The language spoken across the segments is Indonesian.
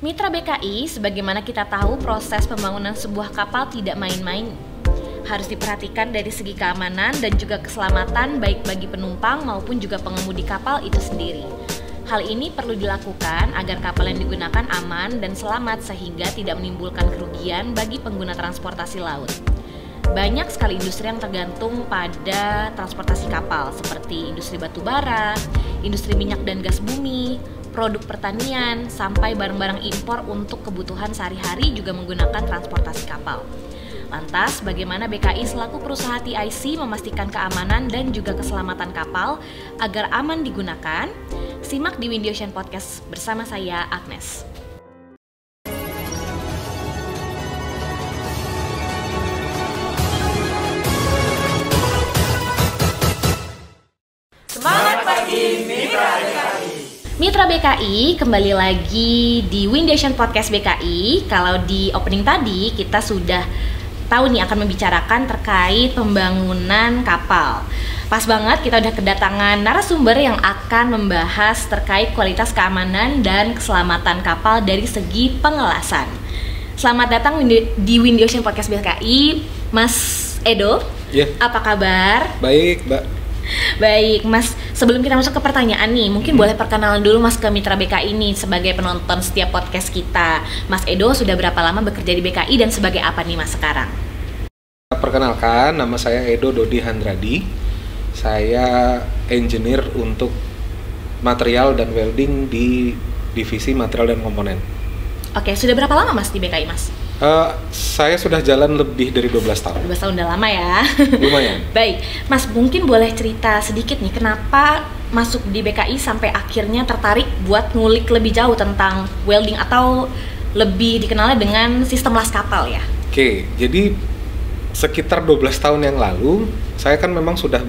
Mitra BKI, sebagaimana kita tahu proses pembangunan sebuah kapal tidak main-main. Harus diperhatikan dari segi keamanan dan juga keselamatan baik bagi penumpang maupun juga pengemudi kapal itu sendiri. Hal ini perlu dilakukan agar kapal yang digunakan aman dan selamat sehingga tidak menimbulkan kerugian bagi pengguna transportasi laut. Banyak sekali industri yang tergantung pada transportasi kapal seperti industri batu bara, industri minyak dan gas bumi, produk pertanian, sampai barang-barang impor untuk kebutuhan sehari-hari juga menggunakan transportasi kapal. Lantas, bagaimana BKI selaku perusahaan TIC memastikan keamanan dan juga keselamatan kapal agar aman digunakan? Simak di Windy Ocean Podcast bersama saya, Agnes. Semangat pagi Mitra BKI! Mitra BKI, kembali lagi di Windy Ocean Podcast BKI. Kalau di opening tadi kita sudah tahu nih akan membicarakan terkait pembangunan kapal. Pas banget kita udah kedatangan narasumber yang akan membahas terkait kualitas keamanan dan keselamatan kapal dari segi pengelasan. Selamat datang di Windy Ocean Podcast BKI, Mas Edo. Yeah. Apa kabar? Baik, Mbak. Baik, Mas. Sebelum kita masuk ke pertanyaan nih, mungkin boleh perkenalan dulu Mas ke Mitra BKI ini sebagai penonton setiap podcast kita. Mas Edo sudah berapa lama bekerja di BKI dan sebagai apa nih Mas sekarang? Perkenalkan, nama saya Edo Dodi Handradi. Saya engineer untuk material dan welding di divisi material dan komponen. Oke, sudah berapa lama Mas di BKI Mas? Saya sudah jalan lebih dari 12 tahun. 12 tahun udah lama ya. Lumayan. Baik, Mas mungkin boleh cerita sedikit nih kenapa masuk di BKI sampai akhirnya tertarik buat ngulik lebih jauh tentang welding atau lebih dikenalnya dengan sistem las kapal ya? Oke, jadi sekitar 12 tahun yang lalu saya kan memang sudah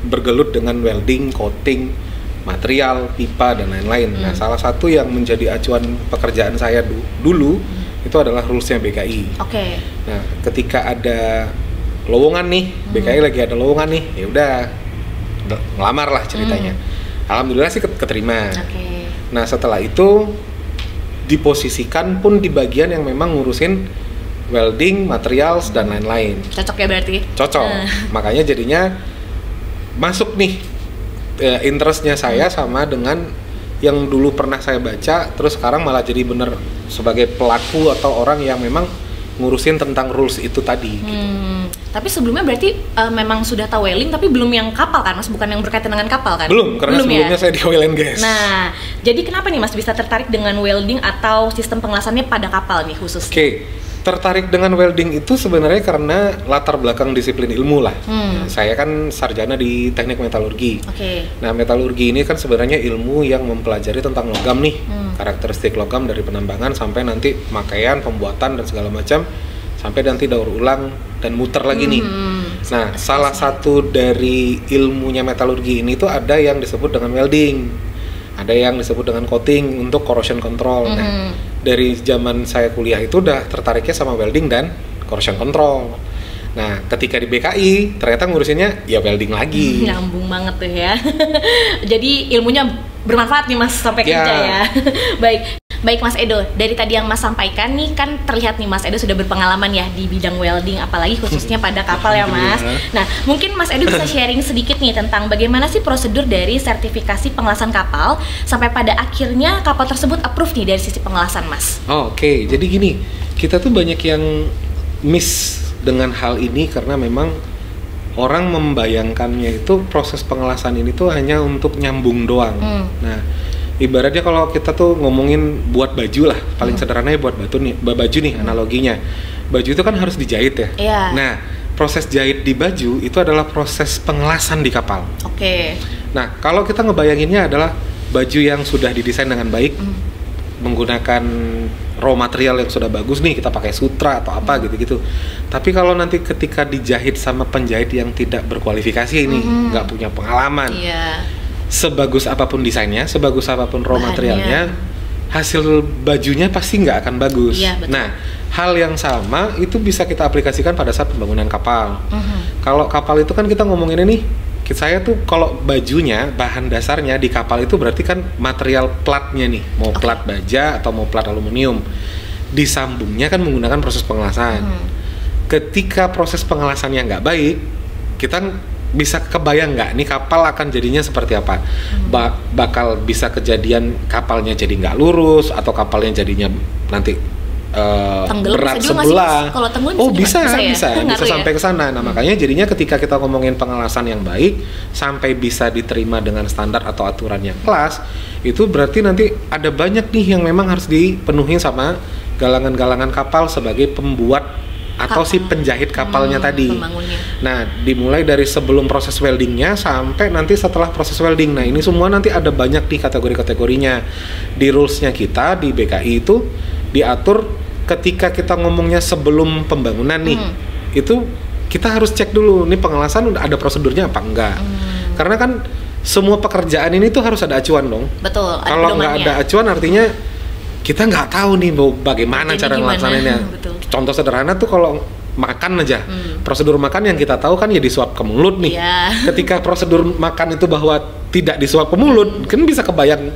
bergelut dengan welding, coating, material, pipa dan lain-lain. Nah, salah satu yang menjadi acuan pekerjaan saya dulu itu adalah rulesnya BKI. Oke. Nah, ketika ada lowongan nih, BKI lagi ada lowongan nih, ya udah ngelamar lah ceritanya. Alhamdulillah sih keterima. Oke. Nah, setelah itu diposisikan pun di bagian yang memang ngurusin welding, materials dan lain-lain. Cocok ya berarti? Cocok. Makanya jadinya masuk nih interestnya saya sama dengan yang dulu pernah saya baca, terus sekarang malah jadi bener sebagai pelaku atau orang yang memang ngurusin tentang rules itu tadi. Gitu. Tapi sebelumnya berarti memang sudah tahu welding tapi belum yang kapal kan Mas? Bukan yang berkaitan dengan kapal kan? Belum, karena sebelumnya saya di oil and gas. Nah, jadi kenapa nih Mas bisa tertarik dengan welding atau sistem pengelasannya pada kapal nih khusus? Oke, tertarik dengan welding itu sebenarnya karena latar belakang disiplin ilmu lah. Saya kan sarjana di teknik metalurgi. Oke. Nah, metalurgi ini kan sebenarnya ilmu yang mempelajari tentang logam nih, karakteristik logam dari penambangan sampai nanti pemakaian, pembuatan dan segala macam, sampai nanti daur ulang dan muter lagi nih. Nah, salah satu dari ilmunya metalurgi ini tuh ada yang disebut dengan welding, ada yang disebut dengan coating untuk corrosion control. Nah, dari zaman saya kuliah itu udah tertariknya sama welding dan corrosion control. Nah, ketika di BKI ternyata ngurusinnya ya welding lagi. Nyambung banget tuh ya. Jadi ilmunya bermanfaat nih Mas sampai kerja ya. Baik Mas Edo, dari tadi yang Mas sampaikan nih kan terlihat nih Mas Edo sudah berpengalaman ya di bidang welding apalagi khususnya pada kapal ya Mas. Nah, mungkin Mas Edo bisa sharing sedikit nih tentang bagaimana sih prosedur dari sertifikasi pengelasan kapal sampai pada akhirnya kapal tersebut approve nih dari sisi pengelasan Mas. Oke, jadi gini, kita tuh banyak yang miss dengan hal ini karena memang orang membayangkannya itu proses pengelasan ini tuh hanya untuk nyambung doang. Nah, ibaratnya kalau kita tuh ngomongin buat baju lah, paling sederhananya buat baju nih analoginya. Baju itu kan harus dijahit ya. Iya. Nah, proses jahit di baju itu adalah proses pengelasan di kapal. Oke. Nah, kalau kita ngebayanginnya adalah baju yang sudah didesain dengan baik, menggunakan raw material yang sudah bagus nih, kita pakai sutra atau apa gitu-gitu. Tapi kalau nanti ketika dijahit sama penjahit yang tidak berkualifikasi ini, nggak punya pengalaman, sebagus apapun desainnya, sebagus apapun raw materialnya, hasil bajunya pasti nggak akan bagus. Nah, hal yang sama itu bisa kita aplikasikan pada saat pembangunan kapal. Kalau kapal itu kan kita ngomongin ini saya tuh kalau bajunya, bahan dasarnya di kapal itu berarti kan material platnya nih, mau plat baja atau mau plat aluminium. Disambungnya kan menggunakan proses pengelasan. Ketika proses pengelasannya nggak baik, kita bisa kebayang nggak nih kapal akan jadinya seperti apa? Bakal bisa kejadian kapalnya jadi nggak lurus, atau kapalnya jadinya nanti berat sebelah. Kalau tenggelam bisa ya? Sampai ke sana. Nah, makanya jadinya ketika kita ngomongin pengelasan yang baik sampai bisa diterima dengan standar atau aturan yang kelas, itu berarti nanti ada banyak nih yang memang harus dipenuhi sama galangan-galangan kapal sebagai pembuat atau si penjahit kapalnya tadi. Pembangunnya. Nah, dimulai dari sebelum proses weldingnya sampai nanti setelah proses welding. Nah, ini semua nanti ada banyak nih kategori-kategorinya. Di rulesnya kita di BKI itu diatur ketika kita ngomongnya sebelum pembangunan nih, itu kita harus cek dulu nih pengelasan udah ada prosedurnya apa enggak. Karena kan semua pekerjaan ini tuh harus ada acuan dong. Betul. Kalau nggak ada acuan artinya kita nggak tahu nih bagaimana cara melaksanainnya. Contoh sederhana tuh kalau makan aja, prosedur makan yang kita tahu kan ya disuap ke mulut nih. Ketika prosedur makan itu bahwa tidak disuap ke mulut, kan bisa kebayang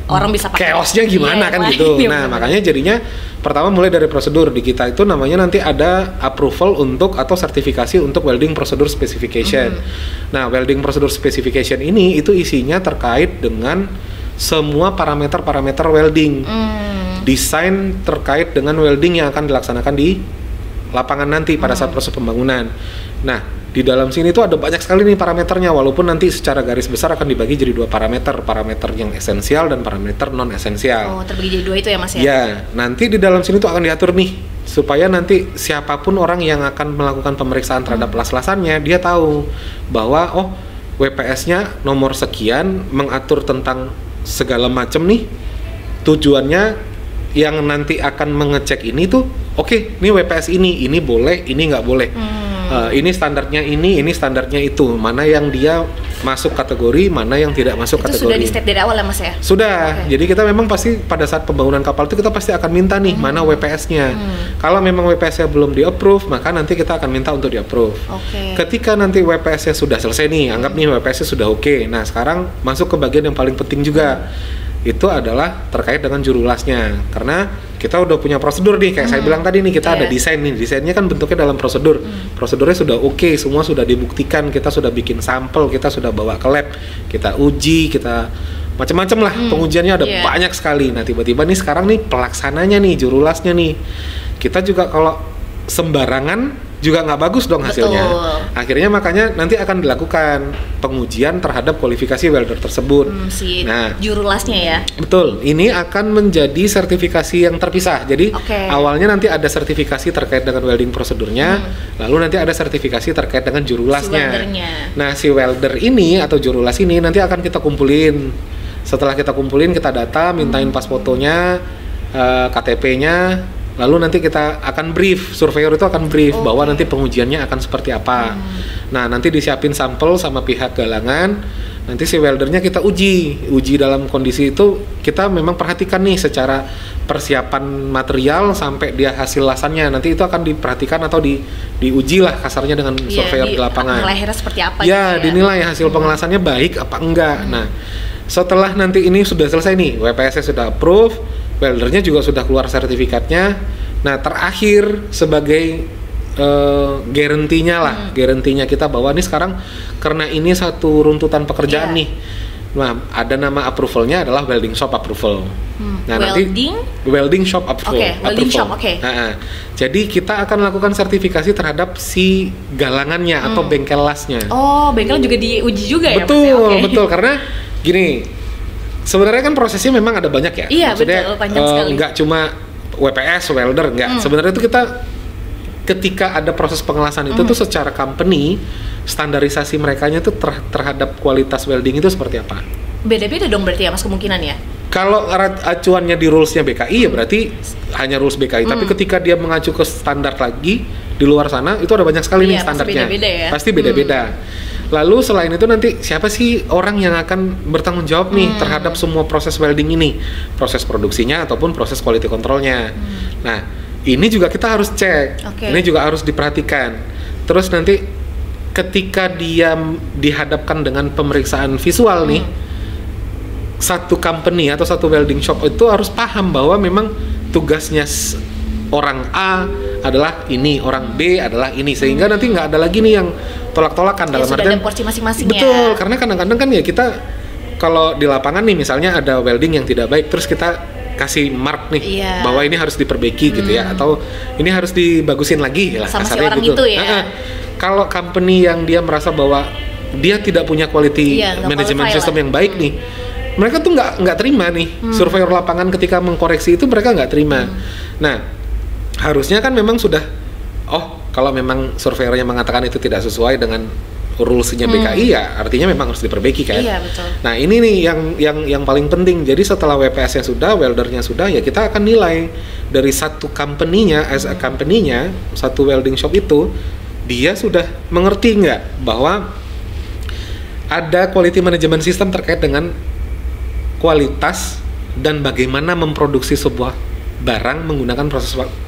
orang bisa pakai chaosnya gimana kan gitu. Nah, makanya jadinya pertama mulai dari prosedur di kita itu namanya nanti ada approval untuk atau sertifikasi untuk welding procedure specification. Nah, welding procedure specification ini itu isinya terkait dengan semua parameter-parameter welding. Desain terkait dengan welding yang akan dilaksanakan di lapangan nanti pada saat proses pembangunan. Nah, di dalam sini tuh ada banyak sekali nih parameternya, walaupun nanti secara garis besar akan dibagi jadi 2 parameter yang esensial dan parameter non esensial. Oh, terbagi jadi 2 itu ya Mas ya? Ya, nanti di dalam sini tuh akan diatur nih supaya nanti siapapun orang yang akan melakukan pemeriksaan terhadap las-lasannya, dia tahu bahwa WPS-nya nomor sekian mengatur tentang segala macam nih, tujuannya yang nanti akan mengecek ini tuh ini WPS ini boleh, ini nggak boleh. Ini standarnya ini standarnya itu. Mana yang dia masuk kategori, mana yang tidak masuk itu kategori. Sudah di state dari awal ya Mas ya? Sudah. Jadi kita memang pasti pada saat pembangunan kapal itu kita pasti akan minta nih mana WPS-nya. Kalau memang WPS-nya belum di-approve, maka nanti kita akan minta untuk di-approve. Ketika nanti WPS-nya sudah selesai nih, anggap nih WPS-nya sudah oke. Nah, sekarang masuk ke bagian yang paling penting juga. Itu adalah terkait dengan juru lasnya, karena kita udah punya prosedur nih, kayak saya bilang tadi nih, kita ada desain nih, desainnya kan bentuknya dalam prosedur. Prosedurnya sudah oke, semua sudah dibuktikan, kita sudah bikin sampel, kita sudah bawa ke lab, kita uji, kita macam-macam lah, pengujiannya ada banyak sekali. Nah, tiba-tiba nih sekarang nih pelaksananya nih, juru lasnya nih, kita juga kalau sembarangan juga nggak bagus dong hasilnya. Akhirnya makanya nanti akan dilakukan pengujian terhadap kualifikasi welder tersebut. Nah, juru lasnya ya. Betul. Ini akan menjadi sertifikasi yang terpisah. Jadi awalnya nanti ada sertifikasi terkait dengan welding prosedurnya, lalu nanti ada sertifikasi terkait dengan juru lasnya. Nah, si welder ini atau juru las ini nanti akan kita kumpulin. Setelah kita kumpulin, kita data, mintain pas fotonya, KTP-nya. Lalu nanti kita akan brief, surveyor itu akan brief bahwa nanti pengujiannya akan seperti apa. Nah, nanti disiapin sampel sama pihak galangan, nanti si weldernya kita uji dalam kondisi itu kita memang perhatikan nih secara persiapan material sampai dia hasil lasannya, nanti itu akan diperhatikan atau diuji lah kasarnya dengan surveyor di lapangan. Nilai seperti apa? Ya, dinilai hasil pengelasannya baik apa enggak. Nah, setelah nanti ini sudah selesai nih, WPS-nya sudah approve, weldernya juga sudah keluar sertifikatnya. Nah, terakhir sebagai garantinya lah, garantinya kita bahwa ini sekarang karena ini satu runtutan pekerjaan nih. Nah, ada nama approvalnya adalah welding shop approval. Nah, welding shop approval. Welding shop, Nah, jadi kita akan lakukan sertifikasi terhadap si galangannya atau bengkel lasnya. Oh, bengkel juga diuji juga ya? Betul, betul, karena gini, sebenarnya kan prosesnya memang ada banyak ya. Iya, betul, panjang sekali. Nggak cuma WPS, welder, nggak. Sebenarnya itu kita ketika ada proses pengelasan itu tuh secara company standarisasi merekanya tuh terhadap kualitas welding itu seperti apa? Beda-beda dong berarti ya Mas kemungkinan ya? Kalau acuannya di rulesnya BKI ya berarti hanya rules BKI. Tapi ketika dia mengacu ke standar lagi di luar sana itu ada banyak sekali nih standarnya. Beda-beda ya? Pasti beda-beda. Lalu selain itu nanti siapa sih orang yang akan bertanggung jawab nih terhadap semua proses welding ini, proses produksinya ataupun proses quality controlnya. Nah, ini juga kita harus cek. Ini juga harus diperhatikan. Terus nanti ketika dia dihadapkan dengan pemeriksaan visual nih, satu company atau satu welding shop itu harus paham bahwa memang tugasnya orang A adalah ini, orang B adalah ini, sehingga nanti nggak ada lagi nih yang tolak-tolakan dalam sudah artian ada porsi masing-masing. Betul, karena kadang-kadang kan ya kita kalau di lapangan nih misalnya ada welding yang tidak baik, terus kita kasih mark nih bahwa ini harus diperbaiki gitu ya, atau ini harus dibagusin lagi lah sama si kasarnya orang gitu. itu ya. Kalau company yang dia merasa bahwa dia tidak punya quality management system yang baik nih, mereka tuh nggak terima nih surveyor lapangan ketika mengkoreksi itu, mereka nggak terima. Nah, harusnya kan memang sudah, kalau memang surveyornya mengatakan itu tidak sesuai dengan rules-nya BKI, ya artinya memang harus diperbaiki kan. Iya, betul. Nah, ini nih yang paling penting. Jadi setelah WPS-nya sudah, weldernya sudah, ya kita akan nilai dari satu company-nya, as a company-nya, satu welding shop itu, dia sudah mengerti nggak bahwa ada quality management system terkait dengan kualitas dan bagaimana memproduksi sebuah barang menggunakan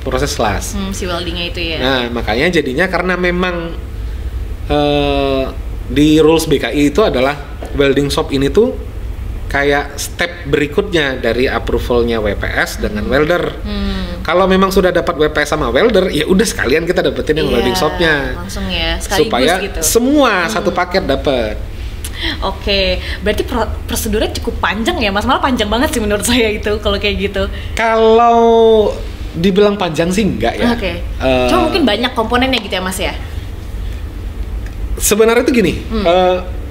proses las. Si weldingnya itu ya. Nah, makanya jadinya karena memang di rules BKI itu adalah welding shop ini tuh kayak step berikutnya dari approvalnya WPS dengan welder. Kalau memang sudah dapat WPS sama welder, ya udah sekalian kita dapetin yang welding shopnya. Langsung ya, sekaligus supaya gitu. Semua satu paket dapat. Oke, berarti prosedurnya cukup panjang ya Mas, malah panjang banget sih menurut saya itu kalau kayak gitu. Kalau dibilang panjang sih enggak ya. Oke. Cuma mungkin banyak komponennya gitu ya Mas ya. Sebenarnya itu gini,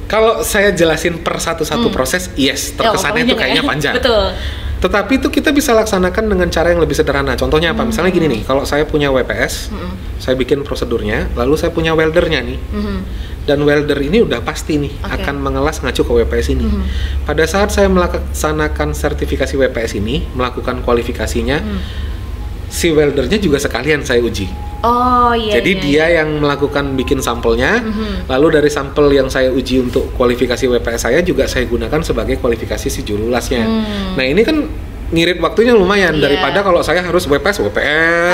kalau saya jelasin per satu-satu proses, yes, terkesannya itu kayaknya panjang. Betul. Tetapi itu kita bisa laksanakan dengan cara yang lebih sederhana. Contohnya apa? Misalnya gini nih, kalau saya punya WPS, saya bikin prosedurnya, lalu saya punya weldernya nih. Dan welder ini udah pasti nih akan mengelas ngacu ke WPS ini. Pada saat saya melaksanakan sertifikasi WPS ini, melakukan kualifikasinya, si weldernya juga sekalian saya uji. Oh iya. Jadi dia yang melakukan bikin sampelnya, lalu dari sampel yang saya uji untuk kualifikasi WPS saya juga saya gunakan sebagai kualifikasi si juru lasnya. Nah ini kan ngirit waktunya lumayan daripada kalau saya harus WPS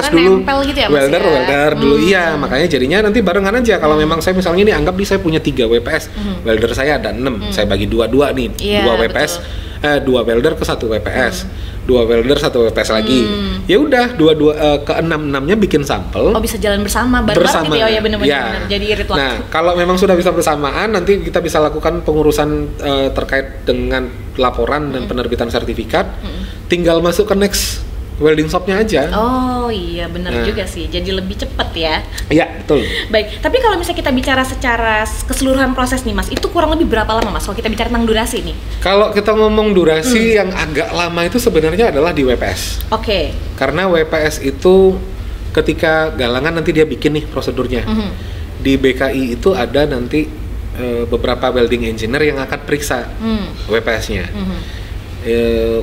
dulu, gitu ya, welder dulu. Iya, makanya jadinya nanti barengan aja. Kalau memang saya misalnya ini anggap saya punya 3 WPS, welder saya ada 6, saya bagi 2 nih, 2 WPS, 2 welder ke 1 WPS. 2 welder 1 WPS lagi. Ya udah, 2 ke 6-6-nya bikin sampel. Oh, bisa jalan bersama, bareng gitu ya, benar-benar. Jadi irit waktu. Nah, kalau memang sudah bisa bersamaan, nanti kita bisa lakukan pengurusan terkait dengan laporan dan penerbitan sertifikat. Tinggal masuk ke next welding shop-nya aja. Oh iya, benar juga sih. Jadi lebih cepat ya. Iya, betul. Baik, tapi kalau misalnya kita bicara secara keseluruhan proses nih Mas, itu kurang lebih berapa lama Mas kalau kita bicara tentang durasi nih? Kalau kita ngomong durasi yang agak lama itu sebenarnya adalah di WPS. Oke. Karena WPS itu ketika galangan nanti dia bikin nih prosedurnya. Di BKI itu ada nanti beberapa welding engineer yang akan periksa WPS-nya.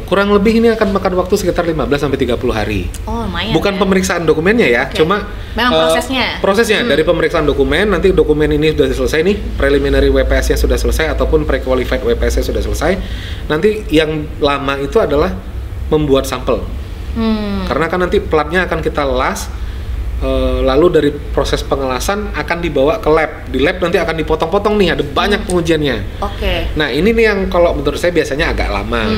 Kurang lebih ini akan makan waktu sekitar 15-30 hari. Oh, lumayan. Bukan pemeriksaan dokumennya ya, cuma memang prosesnya. Dari pemeriksaan dokumen, nanti dokumen ini sudah selesai nih, preliminary WPS-nya sudah selesai ataupun pre-qualified WPS-nya sudah selesai. Nanti yang lama itu adalah membuat sampel. Karena kan nanti platnya akan kita las, lalu dari proses pengelasan akan dibawa ke lab. Di lab nanti akan dipotong-potong nih, ada banyak pengujiannya. Oke. Nah ini nih yang kalau menurut saya biasanya agak lama.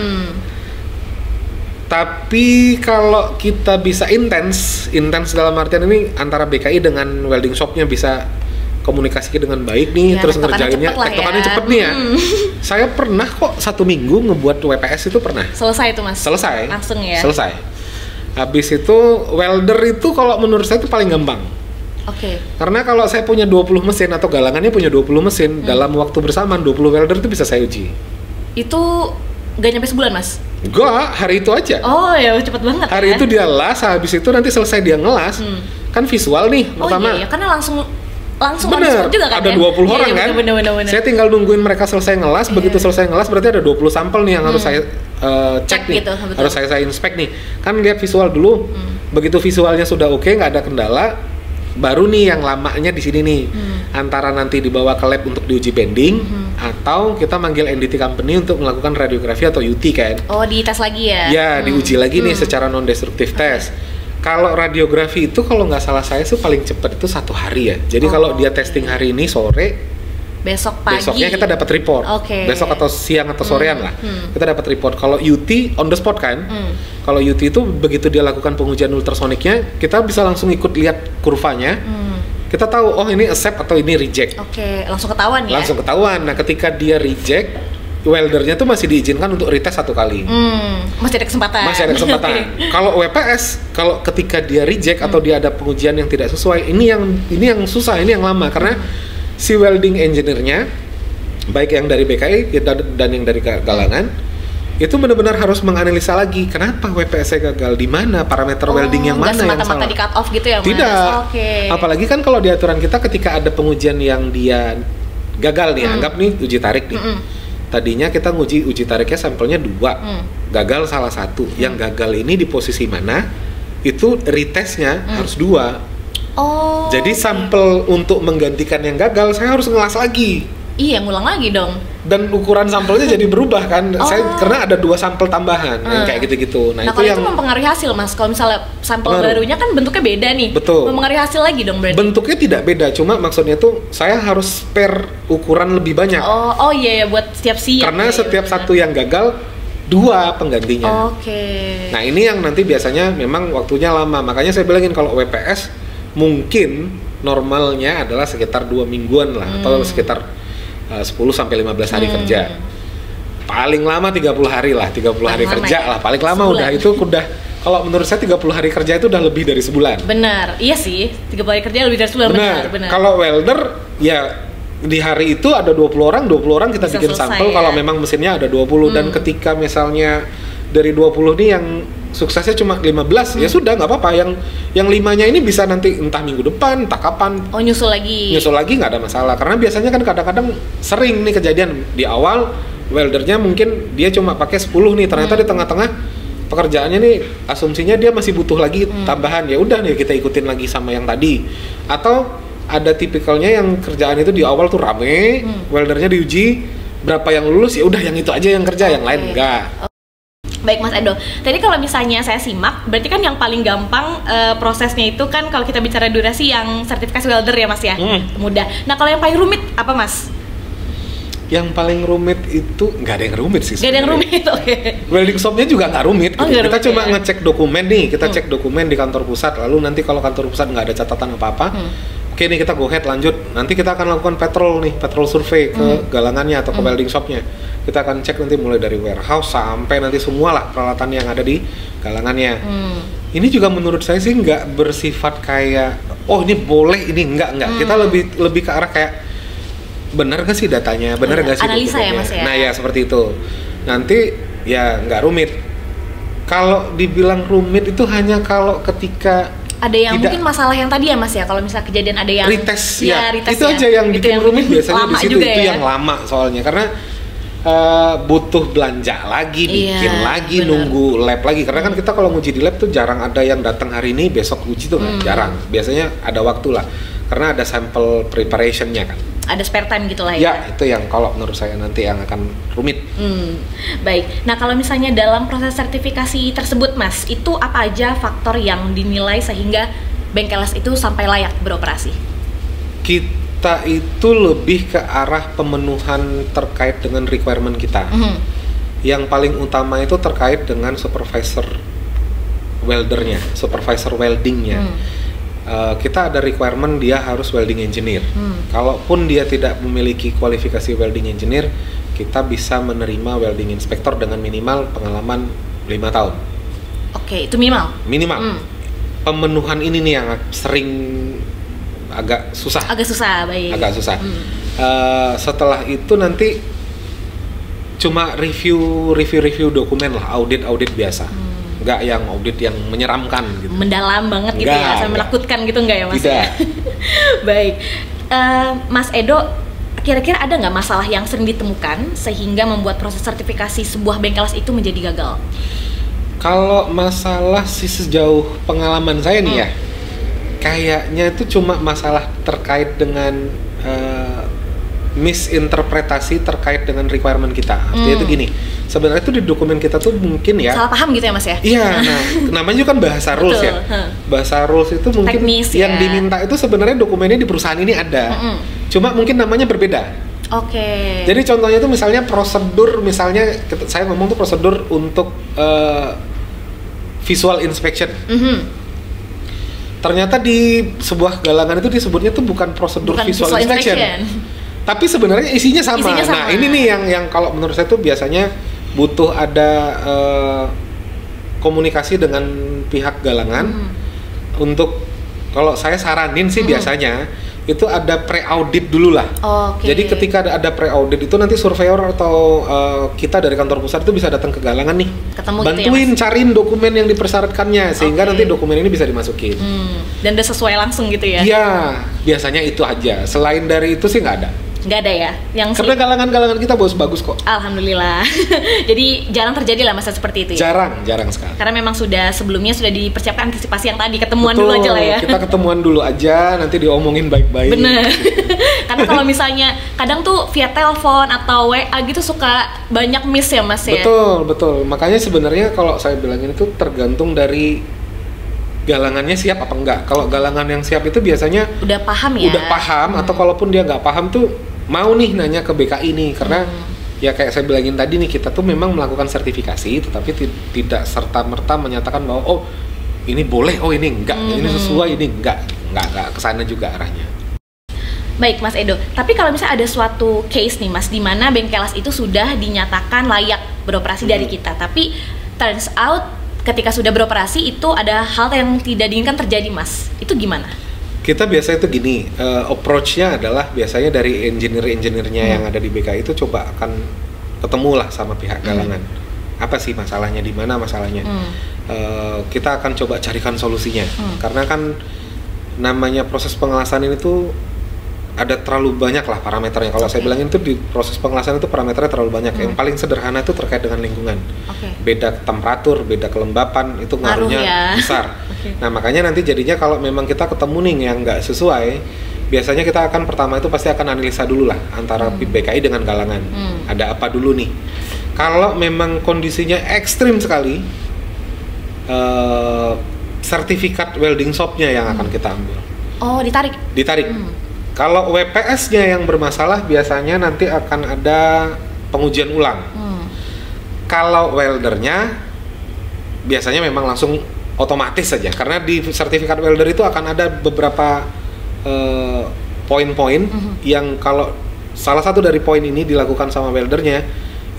Tapi kalau kita bisa intens dalam artian ini antara BKI dengan welding shopnya bisa komunikasi dengan baik nih, terus ngerjainnya, tektokannya cepet nih ya. Saya pernah kok 1 minggu ngebuat WPS itu pernah. Selesai itu Mas? Selesai. Langsung ya? Selesai. Habis itu welder itu kalau menurut saya itu paling gampang. Oke. Karena kalau saya punya 20 mesin atau galangannya punya 20 mesin, dalam waktu bersamaan 20 welder itu bisa saya uji. Itu gak nyampe sebulan Mas? Enggak, hari itu aja. Oh ya, cepet banget. Hari itu dia las, habis itu nanti selesai dia ngelas. Kan visual nih pertama. Oh iya, karena langsung bener, juga kan ada 20 orang kan. Bener. Saya tinggal nungguin mereka selesai ngelas. Begitu selesai ngelas berarti ada 20 sampel nih yang harus saya cek nih, gitu, harus saya inspek nih. Kan lihat visual dulu. Begitu visualnya sudah oke, nggak ada kendala, baru nih yang lamanya di sini nih. Antara nanti dibawa ke lab untuk diuji bending, atau kita manggil NDT company untuk melakukan radiografi atau UT kan. Oh, dites lagi ya? Ya, diuji lagi nih secara non destruktif test. Kalau radiografi itu kalau nggak salah saya tuh paling cepat itu 1 hari ya. Jadi kalau dia testing hari ini sore, besok pagi. besoknya kita dapat report. Besok atau siang atau sorean lah. Kita dapat report. Kalau UT on the spot kan. Kalau UT itu begitu dia lakukan pengujian ultrasoniknya, kita bisa langsung ikut lihat kurvanya. Kita tahu oh ini accept atau ini reject. Langsung ketahuan ya. Langsung ketahuan. Nah, ketika dia reject, weldernya tuh masih diizinkan untuk retest 1 kali. Masih ada kesempatan. Masih ada kesempatan. Kalau WPS, kalau ketika dia reject atau dia ada pengujian yang tidak sesuai, ini yang susah, ini yang lama karena si welding engineer-nya, baik yang dari BKI dan yang dari Galangan, itu benar-benar harus menganalisa lagi kenapa WPS-nya gagal, di mana parameter welding yang mana yang salah. Semata-mata di cut off gitu ya, Mas? Tidak. Apalagi kan kalau di aturan kita ketika ada pengujian yang dia gagal nih, anggap nih uji tarik nih. Tadinya kita uji tariknya sampelnya 2, gagal salah 1. Yang gagal ini di posisi mana, itu retestnya harus 2. Jadi sampel untuk menggantikan yang gagal, saya harus ngelas lagi. Iya, ngulang lagi dong. Dan ukuran sampelnya jadi berubah kan. Karena ada 2 sampel tambahan yang kayak gitu-gitu. Nah itu yang mempengaruhi hasil, Mas. Kalau misalnya sampel barunya kan bentuknya beda nih. Betul. Mempengaruhi hasil lagi dong berarti. Bentuknya tidak beda, cuma maksudnya tuh saya harus spare ukuran lebih banyak. Iya, buat siap-siap. Karena setiap satu yang gagal 2 penggantinya. Nah, ini yang nanti biasanya memang waktunya lama. Makanya saya bilangin kalau WPS mungkin normalnya adalah sekitar 2 mingguan lah, atau sekitar 10-15 hari kerja. Paling lama 30 hari lah, 30 hari kerja lah. Paling lama udah kalau menurut saya 30 hari kerja itu udah lebih dari sebulan. Benar, iya sih, 30 hari kerja lebih dari sebulan. Benar. Kalau welder ya di hari itu ada 20 orang kita bisa bikin sampel ya? Kalau memang mesinnya ada 20 dan ketika misalnya dari 20 nih yang suksesnya cuma 15, ya sudah nggak apa-apa. Yang 5-nya ini bisa nanti entah minggu depan, entah kapan. Nyusul lagi nggak ada masalah. Karena biasanya kan kadang-kadang sering nih kejadian di awal weldernya mungkin dia cuma pakai 10 nih, ternyata di tengah-tengah pekerjaannya nih asumsinya dia masih butuh lagi tambahan. Ya udah nih kita ikutin lagi sama yang tadi. Atau ada tipikalnya yang kerjaan itu di awal tuh rame, weldernya diuji berapa yang lulus, ya udah yang itu aja yang kerja, yang lain enggak. Baik Mas Edo, tadi kalau misalnya saya simak, berarti kan yang paling gampang prosesnya itu kan kalau kita bicara durasi yang sertifikasi welder ya Mas ya, mudah. Nah kalau yang paling rumit apa Mas? Yang paling rumit itu nggak ada yang rumit sih. Nggak ada yang rumit, oke. Welding shopnya juga nggak rumit. Kita rumit, cuma ngecek dokumen nih, kita cek dokumen di kantor pusat. Lalu nanti kalau kantor pusat nggak ada catatan apa-apa, oke nih kita go ahead lanjut. Nanti kita akan lakukan patrol survei ke galangannya atau ke welding shopnya. Kita akan cek nanti mulai dari warehouse sampai nanti semua lah peralatan yang ada di galangannya. Ini juga menurut saya sih nggak bersifat kayak oh ini boleh, ini enggak. Kita lebih ke arah kayak benar gak sih datanya, benar gak sih analisa ya Mas ya. Nah ya seperti itu. Nanti ya nggak rumit. Kalau dibilang rumit itu hanya kalau ketika ada yang mungkin masalah yang tadi ya Mas ya, kalau misalnya kejadian ada yang retest ya, itu aja yang bikin rumit biasanya di situ. Itu yang lama soalnya karena butuh belanja lagi, bikin lagi, nunggu lab lagi. Karena kan kita kalau nguji di lab tuh jarang ada yang datang hari ini besok uji tuh jarang. Biasanya ada waktu lah, karena ada sampel preparationnya kan. Ada spare time gitu lah ya. Ya itu yang kalau menurut saya nanti yang akan rumit. Baik. Nah kalau misalnya dalam proses sertifikasi tersebut Mas, itu apa aja faktor yang dinilai sehingga Bengkelas itu sampai layak beroperasi? Kita itu lebih ke arah pemenuhan terkait dengan requirement kita. Yang paling utama itu terkait dengan supervisor weldernya, supervisor weldingnya. Kita ada requirement dia harus welding engineer. Kalaupun dia tidak memiliki kualifikasi welding engineer, kita bisa menerima welding inspector dengan minimal pengalaman 5 tahun. Oke, itu minimal? Minimal. Pemenuhan ini nih yang sering agak susah. Baik. Agak susah. Setelah itu nanti cuma review dokumen lah, audit biasa. Nggak yang audit yang menyeramkan gitu. Mendalam banget gitu ya, sampai menakutkan gitu nggak ya Mas? Tidak. Baik. Mas Edo, kira-kira ada nggak masalah yang sering ditemukan sehingga membuat proses sertifikasi sebuah Bengkelas itu menjadi gagal? Kalau masalah sih sejauh pengalaman saya nih ya, kayaknya itu cuma masalah terkait dengan misinterpretasi terkait dengan requirement kita. Artinya itu gini, sebenarnya itu di dokumen kita tuh mungkin ya salah paham gitu ya Mas ya. iya, nah namanya kan bahasa rules Betul, ya. Bahasa rules itu mungkin teknis, yang ya. diminta itu sebenarnya dokumennya di perusahaan ini ada. Cuma mungkin namanya berbeda. Oke. Jadi contohnya itu misalnya prosedur, misalnya saya ngomong tuh prosedur untuk visual inspection. Ternyata di sebuah galangan itu disebutnya tuh bukan prosedur visual inspection. Tapi sebenarnya isinya sama. Nah, ini nih yang kalau menurut saya tuh biasanya butuh ada komunikasi dengan pihak galangan untuk, kalau saya saranin sih biasanya itu ada pre-audit dulu lah. Jadi ketika ada pre-audit itu nanti surveyor atau kita dari kantor pusat itu bisa datang ke galangan nih, bantuin cariin dokumen yang dipersyaratkannya sehingga nanti dokumen ini bisa dimasukin. Dan udah sesuai langsung gitu ya? Iya, biasanya itu aja. Selain dari itu sih nggak ada. Nggak ada ya? Karena galangan-galangan kita bagus kok. Alhamdulillah. Jadi jarang terjadi lah masa seperti itu ya? Jarang sekali. Karena memang sebelumnya sudah dipersiapkan antisipasi yang tadi, ketemuan dulu aja lah ya. Kita ketemuan dulu aja, nanti diomongin baik-baik. Bener. Karena kalau misalnya kadang tuh via telepon atau WA gitu suka banyak miss ya Mas ya? Betul. Makanya sebenarnya kalau saya bilangin itu tergantung dari galangannya siap apa enggak. Kalau galangan yang siap itu biasanya udah paham ya? Udah paham, atau kalaupun dia nggak paham tuh mau nih nanya ke BKI nih, karena ya kayak saya bilangin tadi nih, kita tuh memang melakukan sertifikasi tetapi tidak serta-merta menyatakan bahwa oh ini boleh, oh ini enggak, ini sesuai, ini enggak kesana juga arahnya. Baik Mas Edo, tapi kalau misalnya ada suatu case nih Mas, di mana Bengkelas itu sudah dinyatakan layak beroperasi dari kita, tapi turns out ketika sudah beroperasi itu ada hal yang tidak diinginkan terjadi Mas, itu gimana? Kita biasa itu gini, approach-nya adalah biasanya dari engineer-engineernya yang ada di BKI itu coba akan ketemu lah sama pihak galangan. Apa sih masalahnya, di mana masalahnya? Kita akan coba carikan solusinya. Karena kan namanya proses pengelasan ini tuh ada terlalu banyak lah parameternya. Kalau saya bilangin tuh di proses pengelasan itu parameternya terlalu banyak. Yang paling sederhana itu terkait dengan lingkungan. Beda temperatur, beda kelembapan, itu ngaruhnya besar. Nah makanya nanti jadinya kalau memang kita ketemu nih yang nggak sesuai, biasanya kita akan pertama itu pasti akan analisa dulu lah antara BKI dengan galangan. Ada apa dulu nih? Kalau memang kondisinya ekstrim sekali, sertifikat welding shop-nya yang akan kita ambil. Oh, ditarik. Kalau WPS-nya yang bermasalah, biasanya nanti akan ada pengujian ulang. Kalau weldernya, biasanya memang langsung otomatis saja. Karena di sertifikat welder itu akan ada beberapa poin-poin yang kalau salah satu dari poin ini dilakukan sama weldernya,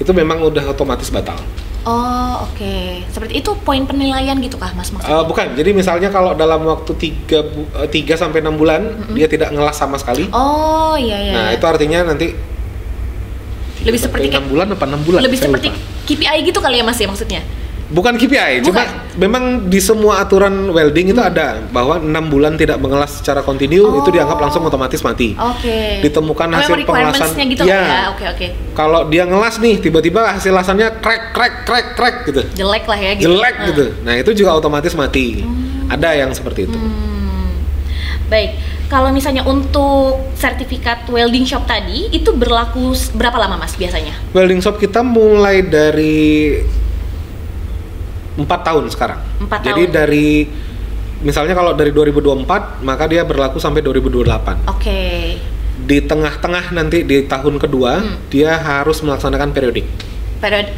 itu memang udah otomatis batal. Oh, oke. Seperti itu poin penilaian gitu kah Mas maksudnya? Bukan. Jadi misalnya kalau dalam waktu 3 sampai 6 bulan dia tidak ngelas sama sekali. Oh, iya. Nah, itu artinya nanti lebih seperti 6 bulan apa 6 bulan? Lebih seperti KPI gitu kali ya Mas ya maksudnya? Bukan KPI, cuma memang di semua aturan welding itu ada bahwa 6 bulan tidak mengelas secara kontinu itu dianggap langsung otomatis mati. Ditemukan hasil pengelasan gitu ya. Oke. Kalau dia ngelas nih tiba-tiba hasil lasannya crack gitu. Jelek lah ya gitu. Gitu. Nah, itu juga otomatis mati. Ada yang seperti itu. Baik. Kalau misalnya untuk sertifikat welding shop tadi itu berlaku berapa lama Mas biasanya? Welding shop kita mulai dari 4 tahun sekarang. 4 Jadi tahun. dari misalnya kalau dari 2024 maka dia berlaku sampai 2028. Di tengah-tengah nanti di tahun kedua dia harus melaksanakan periodik.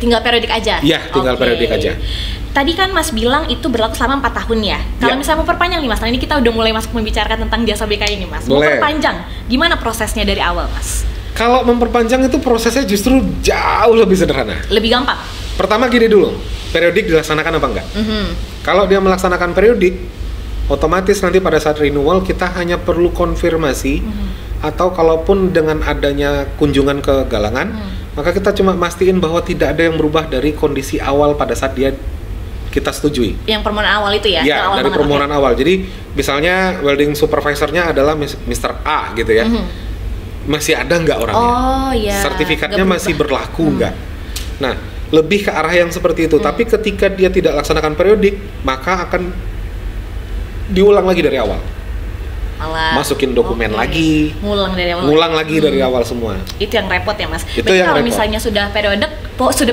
Tinggal periodik aja? Iya, tinggal periodik aja. Tadi kan Mas bilang itu berlaku selama 4 tahun ya. Kalau misalnya mau perpanjang nih Mas, nah ini kita udah mulai masuk membicarakan tentang jasa BKI ini Mas. Mau perpanjang, gimana prosesnya dari awal Mas? Kalau memperpanjang itu prosesnya justru jauh lebih sederhana. Lebih gampang? Pertama gini dulu, periodik dilaksanakan apa enggak? Kalau dia melaksanakan periodik, otomatis nanti pada saat renewal kita hanya perlu konfirmasi atau kalaupun dengan adanya kunjungan ke galangan, maka kita cuma mastiin bahwa tidak ada yang berubah dari kondisi awal pada saat dia kita setujui. Yang permohonan awal itu ya? Ya, dari permohonan awal. Jadi misalnya welding supervisornya adalah Mr. A gitu ya. Masih ada nggak orangnya? Sertifikatnya masih berlaku nggak? Nah, lebih ke arah yang seperti itu. Tapi ketika dia tidak laksanakan periodik, maka akan diulang lagi dari awal. Malah masukin dokumen lagi, ngulang lagi dari awal semua. Itu yang repot ya Mas. Itu Berarti yang kalau repot. misalnya sudah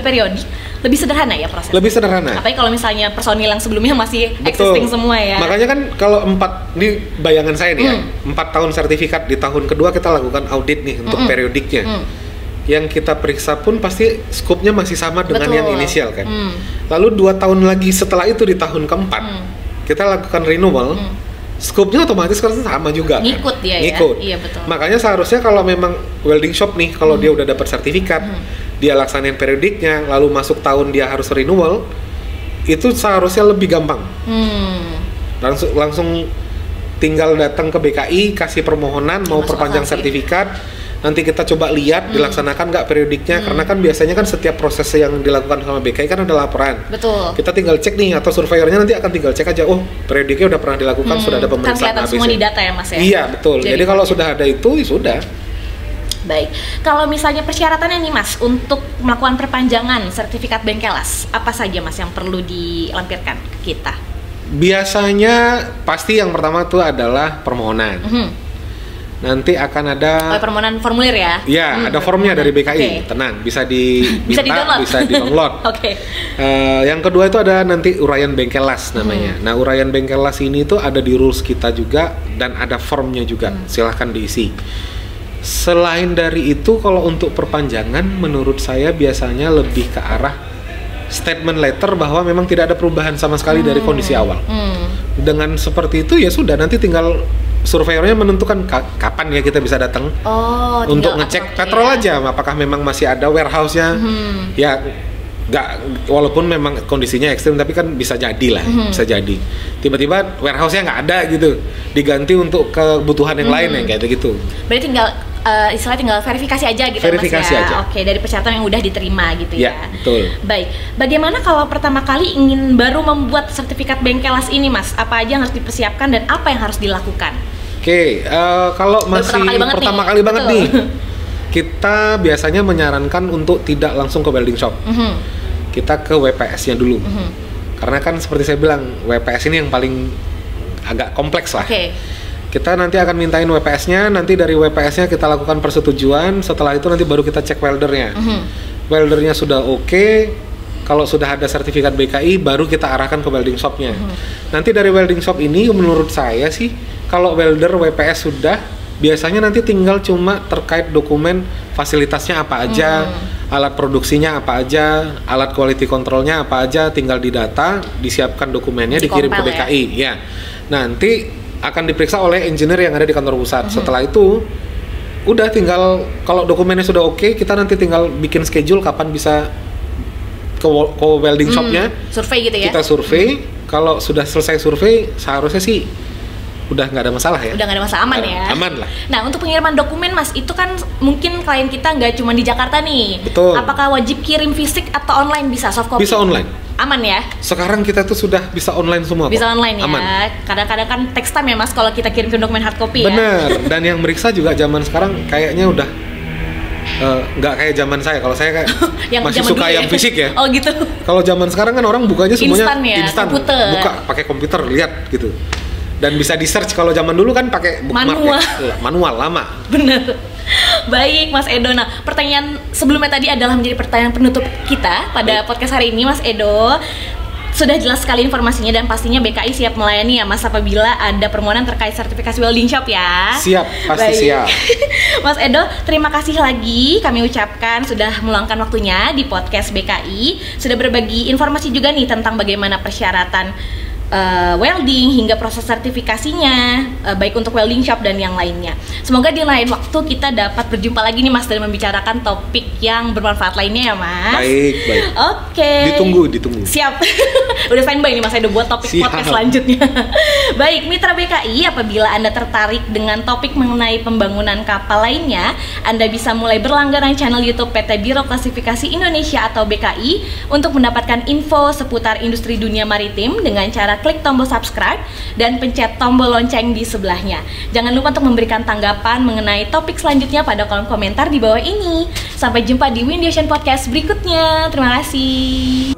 periodik lebih sederhana ya prosesnya. Lebih sederhana. Apalagi kalau misalnya personil yang sebelumnya masih existing semua ya. Makanya kan kalau 4, ini bayangan saya nih ya, 4 tahun sertifikat, di tahun kedua kita lakukan audit nih untuk periodiknya. Yang kita periksa pun pasti skopnya masih sama dengan yang inisial kan. Lalu 2 tahun lagi setelah itu di tahun keempat kita lakukan renewal. Skopnya otomatis kan sama juga ngikut kan? dia ngikut. Ya? Iya betul. Makanya seharusnya kalau memang welding shop nih, kalau dia udah dapat sertifikat, dia laksanain periodiknya, lalu masuk tahun dia harus renewal, itu seharusnya lebih gampang. Langsung tinggal datang ke BKI, kasih permohonan mau perpanjang sertifikat, nanti kita coba lihat dilaksanakan nggak periodiknya, karena kan biasanya kan setiap proses yang dilakukan sama BKI kan ada laporan. Betul. Kita tinggal cek nih, atau surveyornya nanti akan tinggal cek aja, oh periodiknya udah pernah dilakukan, sudah ada pemeriksaan kan kelihatan semua di data ya Mas ya? Iya betul, jadi kalau sudah ada itu, ya sudah. Baik, kalau misalnya persyaratannya nih Mas untuk melakukan perpanjangan sertifikat Bengkelas, apa saja Mas yang perlu dilampirkan ke kita? Biasanya pasti yang pertama tuh adalah permohonan. Nanti akan ada permohonan formulir ya? Iya, ada formnya dari BKI. Tenang, bisa diminta, bisa di-download. Yang kedua itu ada nanti uraian Bengkelas namanya. Nah, uraian Bengkelas ini tuh ada di rules kita juga dan ada formnya juga. Silahkan diisi. Selain dari itu, kalau untuk perpanjangan menurut saya biasanya lebih ke arah statement letter bahwa memang tidak ada perubahan sama sekali dari kondisi awal. Dengan seperti itu ya sudah, nanti tinggal surveyornya menentukan kapan ya kita bisa datang untuk ngecek petrol aja, apakah memang masih ada warehouse-nya. Ya nggak, walaupun memang kondisinya ekstrim, tapi kan bisa jadi lah, bisa jadi tiba-tiba warehouse-nya nggak ada gitu, diganti untuk kebutuhan yang lain ya kayak gitu. Berarti tinggal istilahnya tinggal verifikasi aja gitu verifikasi Mas ya. Aja. Oke, dari persyaratan yang udah diterima gitu ya. Betul. Baik, bagaimana kalau pertama kali ingin baru membuat sertifikat Bengkelas ini Mas? Apa aja yang harus dipersiapkan dan apa yang harus dilakukan? Oke, kalau masih pertama kali banget nih, kita biasanya menyarankan untuk tidak langsung ke welding shop. Kita ke WPS-nya dulu. Karena kan seperti saya bilang, WPS ini yang paling agak kompleks lah. Kita nanti akan mintain WPS-nya, nanti dari WPS-nya kita lakukan persetujuan, setelah itu nanti baru kita cek weldernya. Weldernya sudah oke, kalau sudah ada sertifikat BKI, baru kita arahkan ke welding shop-nya. Nanti dari welding shop ini, menurut saya sih, kalau welder WPS sudah, biasanya nanti tinggal cuma terkait dokumen fasilitasnya apa aja, alat produksinya apa aja, alat quality controlnya apa aja, tinggal didata, disiapkan dokumennya, dikirim ke BKI. Ya. Nanti akan diperiksa oleh engineer yang ada di kantor pusat. Setelah itu, udah tinggal, kalau dokumennya sudah oke, kita nanti tinggal bikin schedule kapan bisa ke welding shop-nya. Survei gitu ya? Kita survei, kalau sudah selesai survei, seharusnya sih udah nggak ada masalah ya. Udah nggak ada masalah, aman ya? Aman lah. Nah, untuk pengiriman dokumen Mas, itu kan mungkin klien kita nggak cuma di Jakarta nih. Betul. Apakah wajib kirim fisik atau online bisa, soft copy? Bisa online. Aman ya? Sekarang kita tuh sudah bisa online semua. Bisa online ya? Aman. Kadang-kadang kan text time ya Mas kalau kita kirim dokumen hard copy ya? Bener, dan yang meriksa juga zaman sekarang kayaknya udah nggak kayak zaman saya. Kalau saya kayak yang masih suka yang fisik ya. Oh gitu. Kalau zaman sekarang kan orang bukanya semuanya instan, komputer. Buka pakai komputer, lihat gitu. Dan bisa di search. Kalau zaman dulu kan pakai bookmark manual lama. Bener. Baik Mas Edo. Nah, pertanyaan sebelumnya tadi adalah menjadi pertanyaan penutup kita pada podcast hari ini Mas Edo. Sudah jelas sekali informasinya dan pastinya BKI siap melayani ya Mas apabila ada permohonan terkait sertifikasi welding shop ya. Siap, pasti siap. Mas Edo, terima kasih lagi kami ucapkan sudah meluangkan waktunya di podcast BKI, sudah berbagi informasi juga nih tentang bagaimana persyaratan welding hingga proses sertifikasinya, baik untuk welding shop dan yang lainnya. Semoga di lain waktu kita dapat berjumpa lagi nih Mas dan membicarakan topik yang bermanfaat lainnya ya Mas. Baik. Oke. Ditunggu. Siap. Udah standby nih Mas Edo buat topik podcast selanjutnya. Baik, mitra BKI, apabila Anda tertarik dengan topik mengenai pembangunan kapal lainnya, Anda bisa mulai berlangganan channel YouTube PT Biro Klasifikasi Indonesia atau BKI untuk mendapatkan info seputar industri dunia maritim dengan cara klik tombol subscribe dan pencet tombol lonceng di sebelahnya. Jangan lupa untuk memberikan tanggapan mengenai topik selanjutnya pada kolom komentar di bawah ini. Sampai jumpa di Windy Ocean Podcast berikutnya. Terima kasih.